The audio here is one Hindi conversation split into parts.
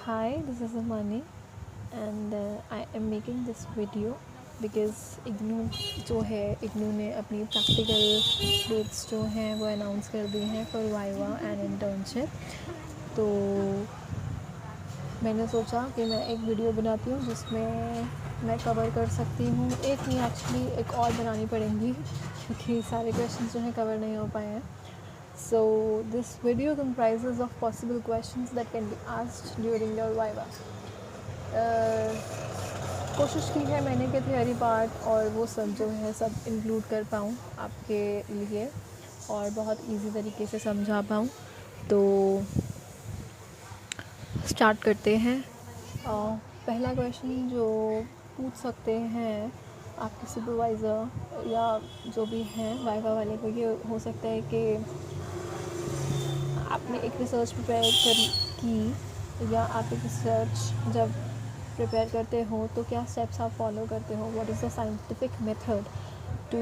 Hi, this is Amani and I am making this video because जो है इग्नू ने अपनी प्रैक्टिकल डेट्स जो हैं वो अनाउंस कर दी हैं फॉर वाइवा एंड इंटर्नशिप। तो मैंने सोचा कि मैं एक वीडियो बनाती हूँ जिसमें मैं कवर कर सकती हूँ। एक नहीं, एक्चुअली एक और बनानी पड़ेंगी क्योंकि सारे क्वेश्चंस जो हैं कवर नहीं हो पाए हैं। So this video comprises of possible questions that can be asked during your viva. कोशिश की है मैंने कि थियोरी पार्ट और वो सब जो है सब इंक्लूड कर पाऊँ आपके लिए और बहुत इजी तरीके से समझा पाऊँ। तो स्टार्ट करते हैं। पहला क्वेश्चन जो पूछ सकते हैं आपके सुपरवाइज़र या जो भी हैं वाइवा वाले को, ये हो सकता है कि आपने एक रिसर्च की या आप एक रिसर्च जब प्रिपेयर करते हो तो क्या स्टेप्स आप फॉलो करते हो, what is the scientific method to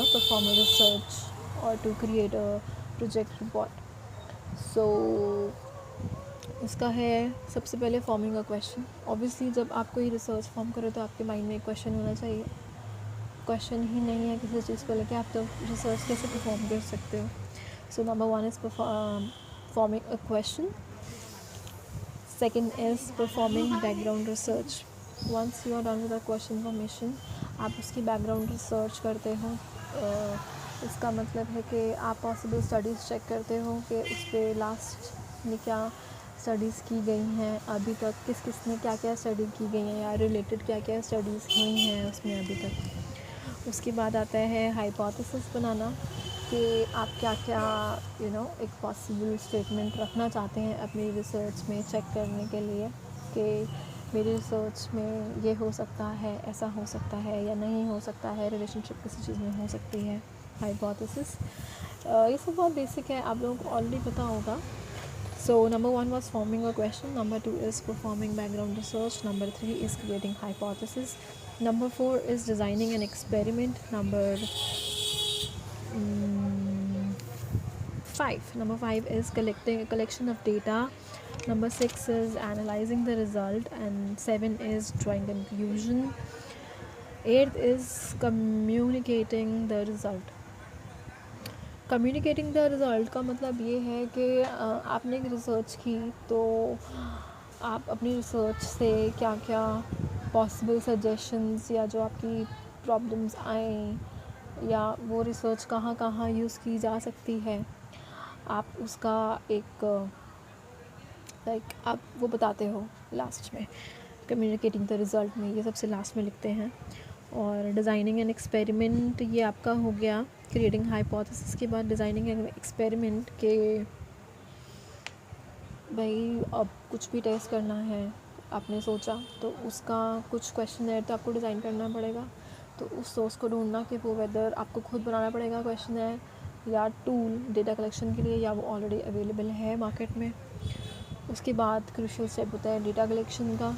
perform a research और to create a project report. So उसका है सबसे पहले फॉर्मिंग अ क्वेश्चन। ऑब्वियसली जब आप कोई रिसर्च फॉर्म करो तो आपके माइंड में एक क्वेश्चन होना चाहिए। क्वेश्चन ही नहीं है किसी चीज़ को लेकर, आप तो रिसर्च कैसे परफॉर्म कर सकते हो। So number one is forming a question. Second is performing background research. Once you are done with the question formation, आप उसकी background research करते हो। इसका मतलब है कि आप possible studies check करते हो कि उस पर लास्ट में क्या स्टडीज़ की गई हैं, अभी तक किस किस ने क्या क्या स्टडी की गई हैं या रिलेटेड क्या क्या स्टडीज़ हुई हैं उसमें अभी तक। उसके बाद आता है हाइपोथेसिस बनाना कि आप क्या क्या एक पॉसिबल स्टेटमेंट रखना चाहते हैं अपनी रिसर्च में चेक करने के लिए कि मेरी रिसर्च में ये हो सकता है, ऐसा हो सकता है या नहीं हो सकता है, रिलेशनशिप किसी चीज़ में हो सकती है। हाइपोथेसिस ये सब बहुत बेसिक है, आप लोगों को ऑलरेडी पता होगा। So number one was forming a question, number two is performing background research, number three is creating hypothesis, number four is designing an experiment, number five is collection of data, number six is analyzing the result, and seven is drawing conclusion, eighth is communicating the result. Communicating the result का मतलब ये है कि आपने एक रिसर्च की तो आप अपनी रिसर्च से क्या क्या पॉसिबल सजेशंस या जो आपकी प्रॉब्लम्स आए या वो रिसर्च कहाँ कहाँ यूज़ की जा सकती है, आप उसका एक आप वो बताते हो लास्ट में। कम्युनिकेटिंग द रिज़ल्ट में ये सबसे लास्ट में लिखते हैं। और डिज़ाइनिंग एन एक्सपेरिमेंट ये आपका हो गया। क्रिएटिंग हाइपोथेसिस के बाद डिज़ाइनिंग एन एक्सपेरिमेंट के भाई अब कुछ भी टेस्ट करना है आपने सोचा तो उसका कुछ क्वेश्चनर तो आपको डिज़ाइन करना पड़ेगा। तो उस सोर्स को ढूंढना कि वो वेदर आपको खुद बनाना पड़ेगा क्वेश्चनर या टूल डेटा कलेक्शन के लिए, या वो ऑलरेडी अवेलेबल है मार्केट में। उसके बाद क्रूशियल स्टेप होता है डेटा कलेक्शन का।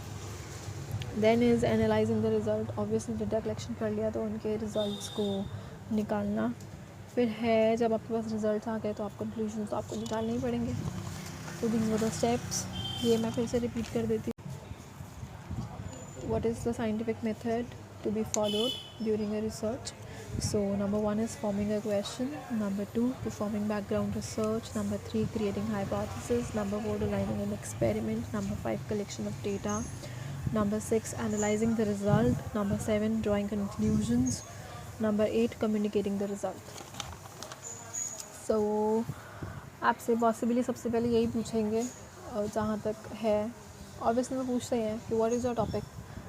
Then is analysing the result. Obviously data collection कर लिया तो उनके रिज़ल्ट्स को निकालना। फिर है जब आपके पास रिज़ल्ट आ गए तो आप कंक्लूजन तो आपको निकालने ही पड़ेंगे। तो दीज वर द स्टेप्स। ये मैं फिर से रिपीट कर देती हूँ। What is the scientific method to be followed during a research? So number one is forming a question, number two performing background research, number three creating hypothesis, number four designing an experiment, number five collection of data, number six analyzing the result, number seven drawing conclusions, number eight communicating the result. So आपसे पॉसिबली सबसे पहले यही पूछेंगे जहाँ तक है। ऑब्वियसली वो पूछते हैं कि व्हाट इज़ योर टॉपिक,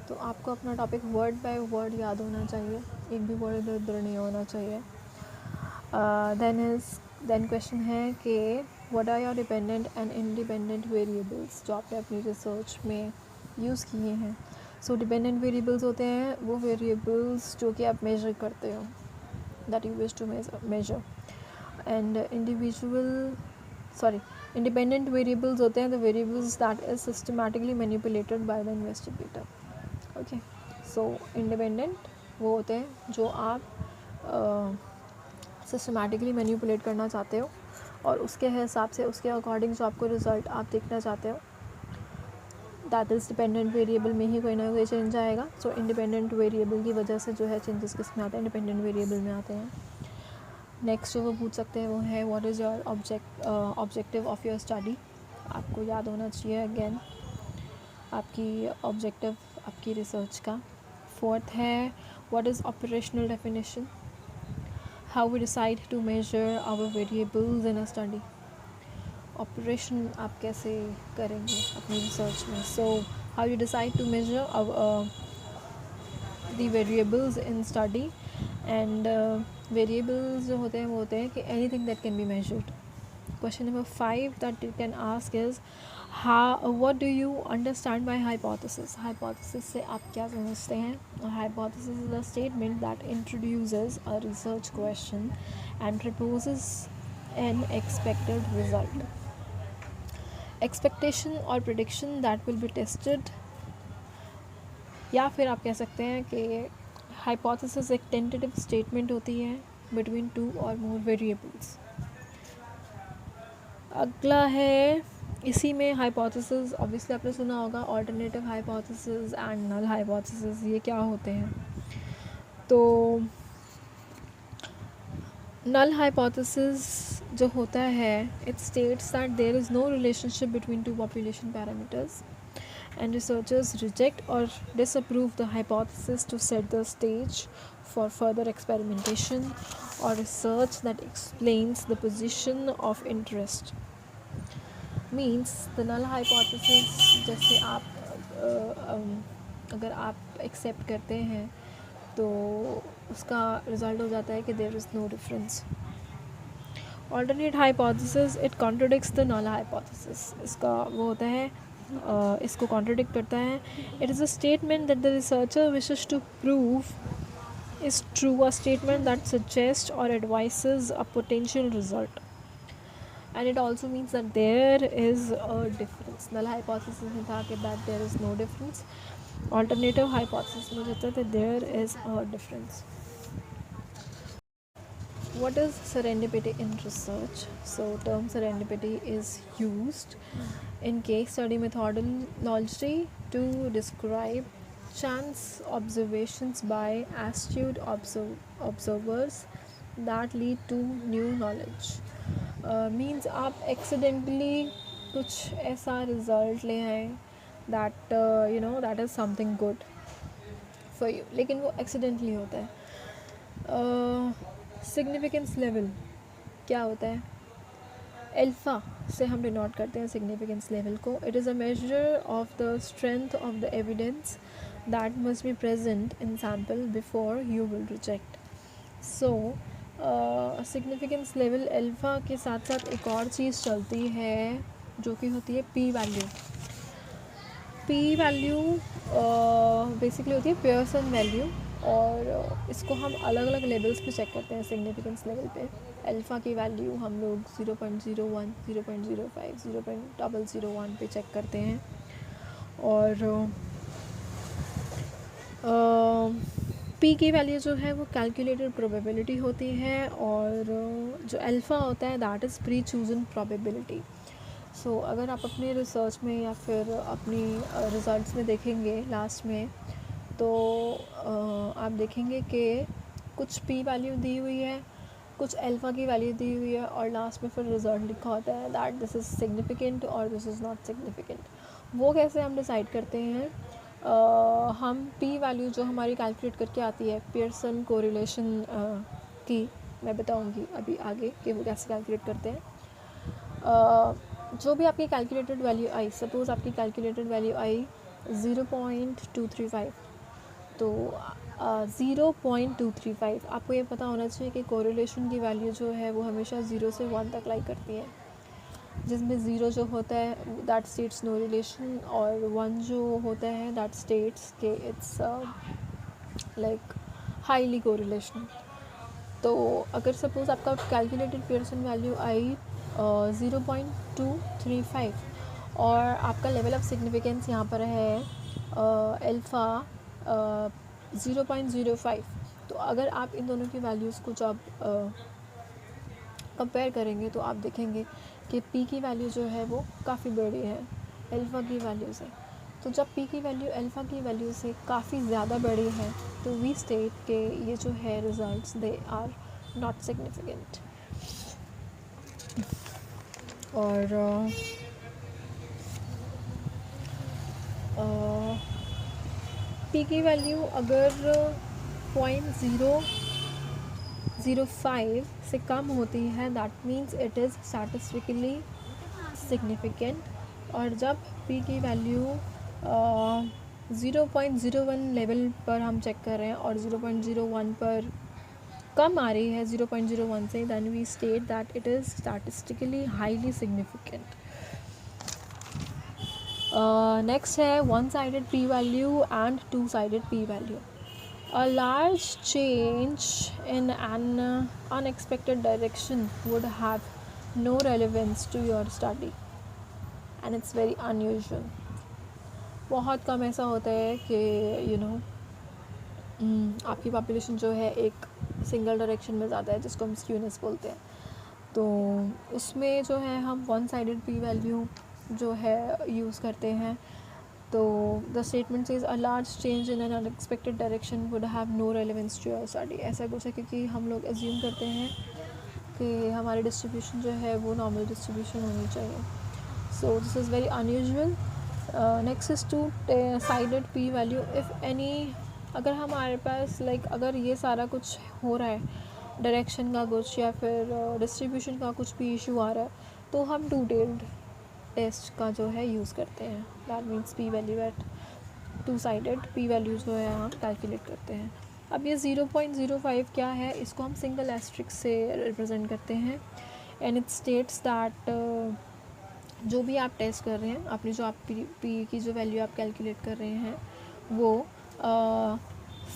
तो आपको अपना टॉपिक वर्ड बाय वर्ड याद होना चाहिए, एक भी वर्ड इधर उधर नहीं होना चाहिए। देन क्वेश्चन है कि what are your dependent and independent variables जो आपने अपनी रिसर्च में यूज़ किए हैं। सो डिपेंडेंट वेरिएबल्स होते हैं वो वेरिएबल्स जो कि आप मेजर करते हो, that you wish to measure. And independent variables होते हैं the variables that is systematically manipulated by the investigator. Okay, so independent वो होते हैं जो आप सिस्टमैटिकली मैनिपुलेट करना चाहते हो और उसके हिसाब से उसके अकॉर्डिंग जो आपको रिज़ल्ट आप देखना चाहते हो दैट इज़ डिपेंडेंट वेरिएबल में ही कोई ना कोई चेंज आएगा. सो इंडिपेंडेंट वेरिएबल की वजह से जो है चेंजेस किस में आते हैं, इंडिपेंडेंट वेरिएबल में आते हैं. नेक्स्ट जो वो पूछ सकते हैं वो है what is your objective of your study. आपको याद होना चाहिए अगेन आपकी ऑब्जेक्टिव आपकी रिसर्च का. फोर्थ है what is operational definition. How we decide to measure our variables in a study. Operation आप कैसे करेंगे अपनी रिसर्च में. So how you decide to measure the variables in study. And variables जो होते हैं वो होते हैं कि anything that can be measured. Question number 5 that you can ask is what do you understand by hypothesis. Hypothesis से आप क्या समझते हैं. Hypothesis is a statement that introduces a research question and proposes an expected result. Expectation और prediction that will be tested. या फिर आप कह सकते हैं कि हाइपोथेसिस एक टेंटेटिव स्टेटमेंट होती है बिटवीन टू और मोर वेरिएबल्स. अगला है इसी में हाइपोथेसिस. ऑब्वियसली आपने सुना होगा alternative hypothesis and null hypothesis. ये क्या होते हैं. तो नल हाइपोथेसिस जो होता है it states that there is no relationship between two population parameters and researchers reject or disapprove the hypothesis to set the stage for further experimentation or research that explains the position of interest. Means the null hypothesis जैसे आप अगर आप एक्सेप्ट करते हैं तो उसका रिज़ल्ट हो जाता है कि there is no difference. alternate hypothesis it contradicts the null hypothesis. इसका वो होता है इसको कॉन्ट्रडिक्ट करता है. It is a statement that the researcher wishes to prove is true. A statement that suggest और advises a potential result. And it also means that there is a difference. Null hypothesis में था कि that there is no difference. Alternative hypothesis में कहते थे there is a difference. What is serendipity in research? So term serendipity is used in case study methodology to describe chance observations by astute observers that lead to new knowledge. Means आप accidentally कुछ ऐसा result ले आए that that is something good for you, लेकिन वो accidentally होता है. सिग्निफिकेंस लेवल क्या होता है. अल्फ़ा से हम डिनोट करते हैं सिग्निफिकेंस लेवल को. It is a measure of the strength of the evidence that must be present in sample before you will reject. So significance level alpha के साथ साथ एक और चीज़ चलती है जो कि होती है P value. P value basically होती है पियर्सन वैल्यू और इसको हम अलग अलग लेवल्स पे चेक करते हैं. सिग्निफिकेंस लेवल पे अल्फ़ा की वैल्यू हम लोग 0.01, 0.05, 0.001 पे चेक करते हैं. और पी की वैल्यू जो है वो कैलकुलेटेड प्रोबेबिलिटी होती है और जो अल्फ़ा होता है that is pre chosen probability. So अगर आप अपने रिसर्च में या फिर अपनी रिज़ल्ट्स में देखेंगे लास्ट में तो आप देखेंगे कि कुछ पी वैल्यू दी हुई है, कुछ अल्फ़ा की वैल्यू दी हुई है और लास्ट में फिर रिज़ल्ट लिखा होता है दैट दिस इज़ सिग्निफिकेंट और दिस इज़ नॉट सिग्निफिकेंट. वो कैसे हम डिसाइड करते हैं. हम पी वैल्यू जो हमारी कैलकुलेट करके आती है पियर्सन कोरिलेशन की मैं बताऊंगी अभी आगे कि वो कैसे कैलकुलेट करते हैं. जो भी आपकी कैलकुलेटेड वैल्यू आई, सपोज़ आपकी कैलकुलेटेड वैल्यू आई 0.235, तो 0.235 आपको ये पता होना चाहिए कि कोरिलेशन की वैल्यू जो है वो हमेशा 0 से 1 तक लाई करती है, जिसमें 0 जो होता है दैट स्टेट्स नो रिलेशन और 1 जो होता है दैट स्टेट्स के इट्स लाइक हाईली कोरिलेशन. तो अगर सपोज़ आपका कैलकुलेटेड पियर्सन वैल्यू आई 0.235 और आपका लेवल ऑफ सिग्निफिकेंस यहाँ पर है अल्फ़ा 0.05, तो अगर आप इन दोनों की वैल्यूज़ को जब कंपेयर करेंगे तो आप देखेंगे कि पी की वैल्यू जो है वो काफ़ी बड़ी है अल्फ़ा की वैल्यू से. तो जब p की वैल्यू अल्फ़ा की वैल्यू से काफ़ी ज़्यादा बड़ी है तो वी स्टेट के ये जो है results they are not significant. और p की वैल्यू अगर 0.005 से कम होती है that means it is statistically significant. और जब p की वैल्यू 0.01 लेवल पर हम चेक कर रहे हैं और 0.01 पर कम आ रही है 0.01 से, then we state that it is statistically highly significant. Next है one sided p value and two sided p value. A large change in an unexpected direction would have no relevance to your study and it's very unusual. बहुत कम ऐसा होता है कि आपकी पॉपुलेशन जो है एक सिंगल डायरेक्शन में ज़्यादा है, जिसको हम स्क्यूनेस बोलते हैं। तो उसमें जो है हम वन साइडेड p वैल्यू जो है यूज़ करते हैं। तो the statement is a large change in an unexpected direction would have no relevance to your study. ऐसा कुछ है क्योंकि हम लोग एज्यूम करते हैं कि हमारी डिस्ट्रीब्यूशन जो है वो नॉर्मल डिस्ट्रीब्यूशन होनी चाहिए। So this is very unusual. Next is to sided p value if any. अगर हमारे पास अगर ये सारा कुछ हो रहा है, डायरेक्शन का कुछ या फिर डिस्ट्रीब्यूशन का कुछ भी इशू आ रहा है, तो हम टू टेल्ड टेस्ट का जो है यूज़ करते हैं। That means p value at two sided p value जो है हम कैलकुलेट करते हैं। अब ये 0.05 क्या है, इसको हम सिंगल एस्ट्रिक्स से रिप्रेजेंट करते हैं। एंड इट स्टेट्स दैट जो भी आप टेस्ट कर रहे हैं, अपनी जो आप p की जो वैल्यू आप कैलकुलेट कर रहे हैं वो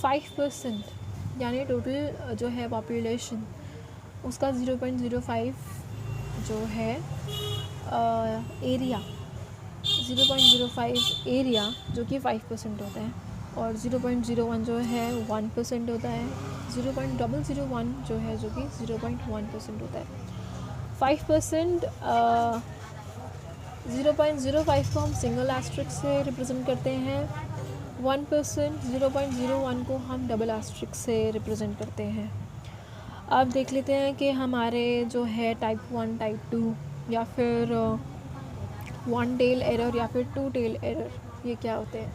5% यानी टोटल जो है पॉपुलेशन उसका 0.05 जो है एरिया 0.05 एरिया जो कि 5% होता है, और 0.01 जो है 1% होता है, 0.001 जो है जो कि 0.1% होता है। 5% 0.05 को हम सिंगल एस्ट्रिक्स से रिप्रेजेंट करते हैं। 1% 0.01 को हम डबल एस्ट्रिक्स से रिप्रेजेंट करते हैं। अब देख लेते हैं कि हमारे जो है टाइप 1, टाइप 2 या फिर वन टेल एरर या फिर टू टेल एरर ये क्या होते हैं।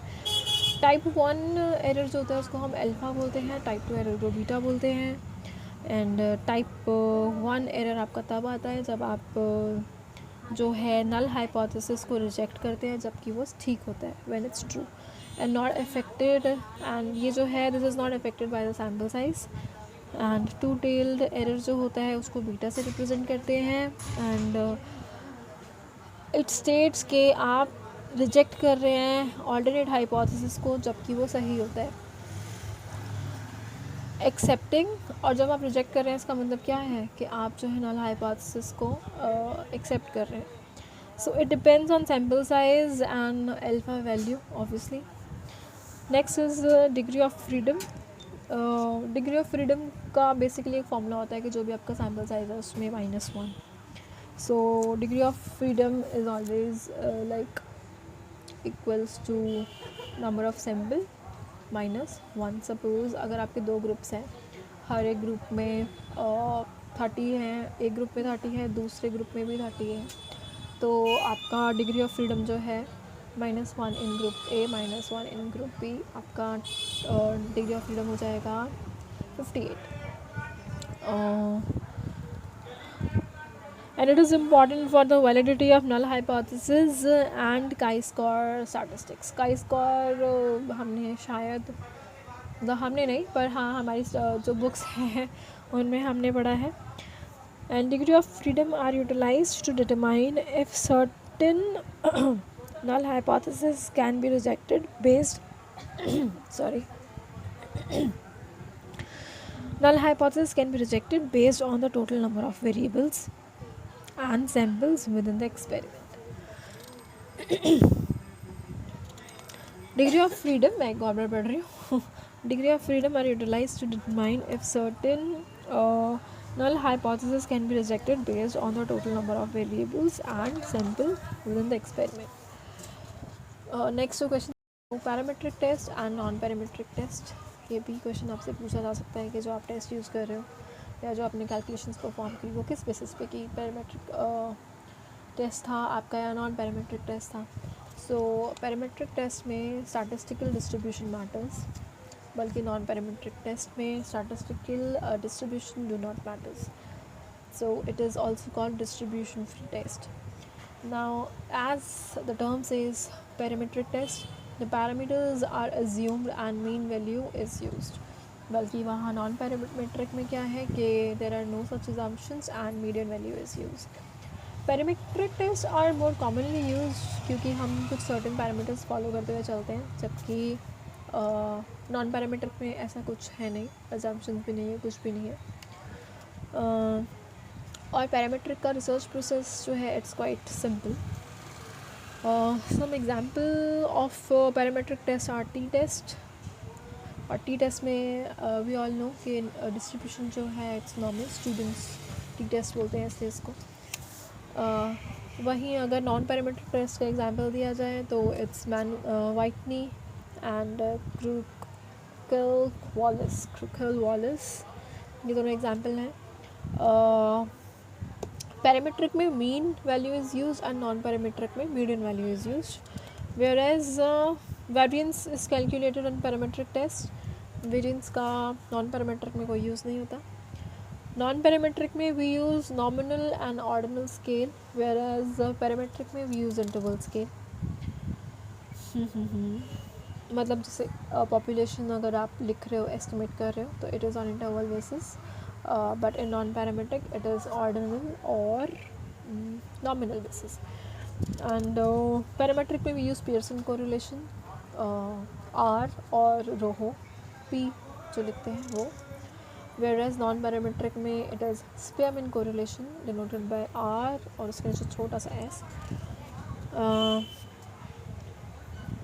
टाइप 1 एरर जो होता है उसको हम अल्फ़ा बोलते हैं, टाइप 2 एरर को बीटा बोलते हैं। एंड टाइप 1 एरर आपका तब आता है जब आप जो है नल हाइपोथेसिस को रिजेक्ट करते हैं जबकि वो ठीक होता है, when it's true and not affected. And ये जो है this is not affected by the sample size. And to tailed error जो होता है उसको बीटा से रिप्रेजेंट करते हैं। एंड इट स्टेट्स के आप रिजेक्ट कर रहे हैं ऑल्टरनेट हाइपोथेसिस को जबकि वो सही होता है। एक्सेप्टिंग, और जब आप रिजेक्ट कर रहे हैं इसका मतलब क्या है कि आप जो है नल हाइपोथेसिस को एक्सेप्ट कर रहे हैं। So it depends on sample size and alpha value obviously. Next is degree of freedom. Degree of freedom का बेसिकली एक फॉर्मूला होता है कि जो भी आपका सैम्पल साइज है उसमें -1। So degree of freedom is always equals to number of sample -1। Suppose अगर आपके 2 ग्रुप्स हैं, हर एक ग्रुप में 30 हैं, एक ग्रुप में 30 है, दूसरे ग्रुप में भी 30 है, तो आपका डिग्री ऑफ फ्रीडम जो है -1 in group A, -1 in group B, आपका डिग्री ऑफ फ्रीडम हो जाएगा 58। And it is important for the validity of null hypothesis and chi-square statistics. chi-square हमने शायद हमने नहीं पर हाँ हमारी जो बुक्स हैं उनमें हमने पढ़ा है। And degree of freedom are utilized to determine if certain null hypothesis can be rejected based null hypothesis can be rejected based on the total number of variables and samples within the experiment. Degree of freedom मैं एक और पढ़ रही हूँ। Degree of freedom are utilized to determine if certain null hypothesis can be rejected based on the total number of variables and sample within the experiment. Next question parametric test and non parametric test. ये भी क्वेश्चन आपसे पूछा जा सकता है कि जो आप टेस्ट यूज़ कर रहे हो या जो आपने कैलकुलेशंस परफॉर्म की वो किस बेसिस पे की, पैरामीट्रिक टेस्ट था आपका या नॉन पैरामीट्रिक टेस्ट था. सो पैरामीट्रिक टेस्ट में स्टैटिस्टिकल डिस्ट्रीब्यूशन मैटर्स, बल्कि नॉन पैरामीट्रिक टेस्ट में statistical distribution do not matters. So it is also called distribution free test. Now, as the term says, parametric test, the parameters are assumed and mean value is used. बल्कि वहाँ नॉन पैरामीट्रिक में क्या है कि there are no such assumptions and median value is used. Parametric tests are more commonly used क्योंकि हम कुछ certain parameters follow करते हुए चलते हैं, जबकि नॉन पैरामीट्रिक में ऐसा कुछ है नहीं, assumptions भी नहीं है, कुछ भी नहीं है. और पैरामीट्रिक का रिसर्च प्रोसेस जो है it's quite simple. Some example of parametric test are t test. और टी टेस्ट में वी ऑल नो कि डिस्ट्रीब्यूशन जो है it's normal, students t test बोलते हैं इसलिए इसको. वहीं अगर नॉन पैरामीट्रिक टेस्ट का एग्जांपल दिया जाए तो इट्स व्हाइटनी एंड क्रूकल वॉलिस, ये दोनों एग्जांपल हैं. पैरामीट्रिक में mean value is use and non parametric में median value is use. Whereas variance is calculated on parametric test. Variance का नॉन पैरामीट्रिक में कोई यूज़ नहीं होता. नॉन पैरामीट्रिक में we use nominal and ordinal scale, whereas parametric में वी यूज़ इंटरवल स्केल. मतलब जैसे पॉपुलेशन अगर आप लिख रहे हो, एस्टिमेट कर रहे हो, तो it is on interval basis. But in non-parametric it is ordinal or nominal basis. And parametric में we use Pearson correlation, R और ROHO, P जो लिखते हैं वो. Whereas non-parametric में it is Spearman correlation denoted by R और उसके नीचे छोटा सा S.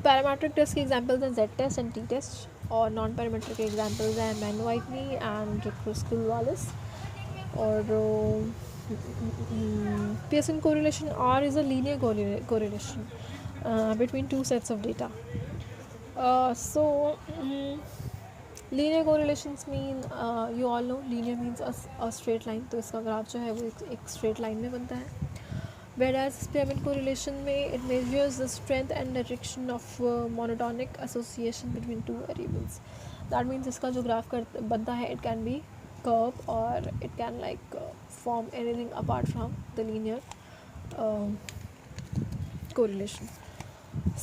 पैरामीट्रिक टेस्ट के एग्जांपल्स हैं Z test and T test. और नॉन पैरामीट्रिक एग्जांपल्स हैं Mann Whitney and Kruskal Wallis. और Pearson correlation R is a linear correlation between two sets of data. So linear correlations mean you all know linear means a straight line. तो इसका ग्राफ जो है वो एक straight line में बनता है. Whereas Spearman correlation में it measures the strength and direction of monotonic association between two variables. That means इसका जो ग्राफ बनता है it can be curve or it can like form anything apart from the linear correlation.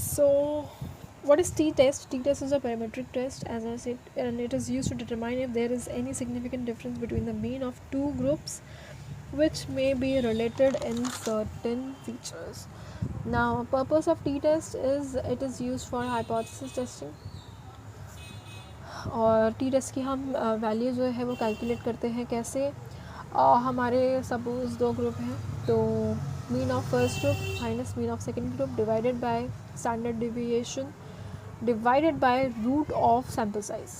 So what is t-test? T-test is a parametric test, as I said, and it is used to determine if there is any significant difference between the mean of two groups which may be related in certain features. Now, purpose of t-test is it is used for hypothesis testing. और t-test की हम वैल्यू जो है वो कैलकुलेट करते हैं कैसे. हमारे सपोज दो ग्रुप हैं, तो mean of first group minus mean of second group divided by standard deviation divided by root of sample size.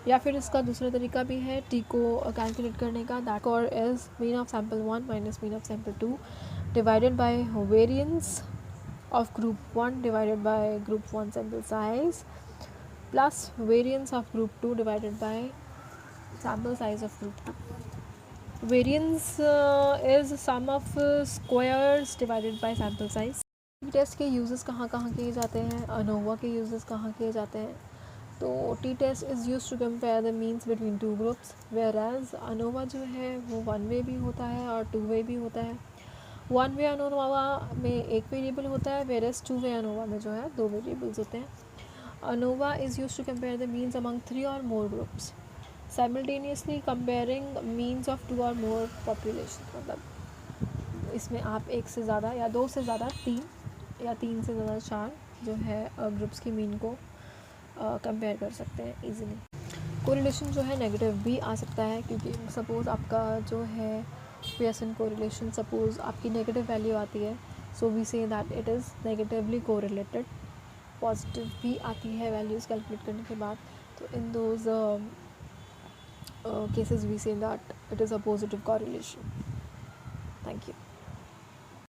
या फिर इसका दूसरा तरीका भी है टी को कैलकुलेट करने का. That score is mean of sample 1 minus mean of sample 2 divided by variance of group 1 divided by group 1 sample size plus variance of group 2 divided by sample size of group 2. Variance is sum of squares divided by sample size. Test के यूजेस कहाँ कहाँ किए जाते हैं, अनोवा के यूजेस कहाँ किए जाते हैं. तो t test is use to compare the means between two groups, whereas ANOVA जो है वो वन वे भी होता है और टू वे भी होता है. वन वे अनोवा में एक वेरिएबल होता है, whereas two way ANOVA में जो है दो वेरिएबल्स होते हैं. ANOVA is use to compare the means among 3 और more groups simultaneously comparing means of 2 और मोर पॉपुलेशन. मतलब इसमें आप एक से ज़्यादा या दो से ज़्यादा 3 या 3 से ज़्यादा 4 जो है ग्रुप्स की मीन को कंपेयर कर सकते हैं इजीली. कोरिलेशन जो है नेगेटिव भी आ सकता है, क्योंकि सपोज़ आपका जो है पियर्सन कोरिलेशन सपोज़ आपकी नेगेटिव वैल्यू आती है, so we say that it is negatively correlated. Positive भी आती है वैल्यूज़ कैलकुलेट करने के बाद, तो in those cases we say that it is a positive correlation. Thank you.